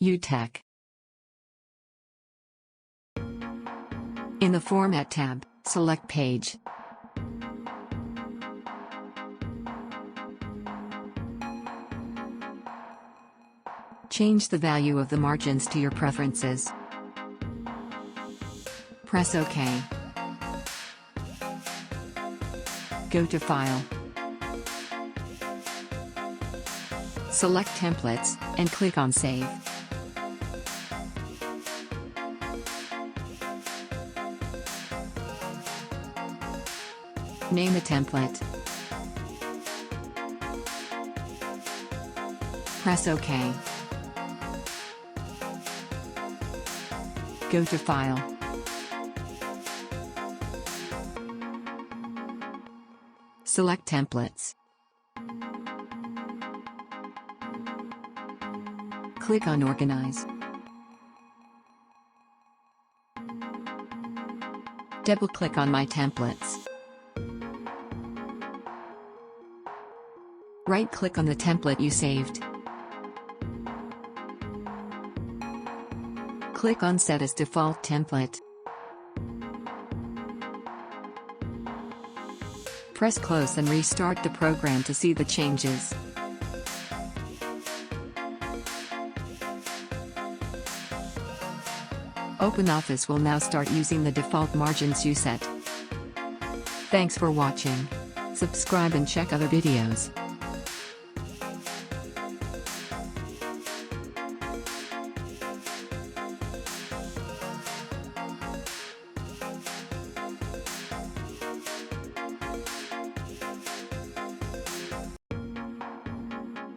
UTech. In the Format tab, select Page. Change the value of the margins to your preferences. Press OK. Go to File. Select Templates, and click on Save. Name a template. Press OK. Go to File. Select Templates. Click on Organize. Double-click on My Templates. Right-click on the template you saved. Click on Set as Default Template. Press Close and restart the program to see the changes. OpenOffice will now start using the default margins you set. Thanks for watching. Subscribe and check other videos.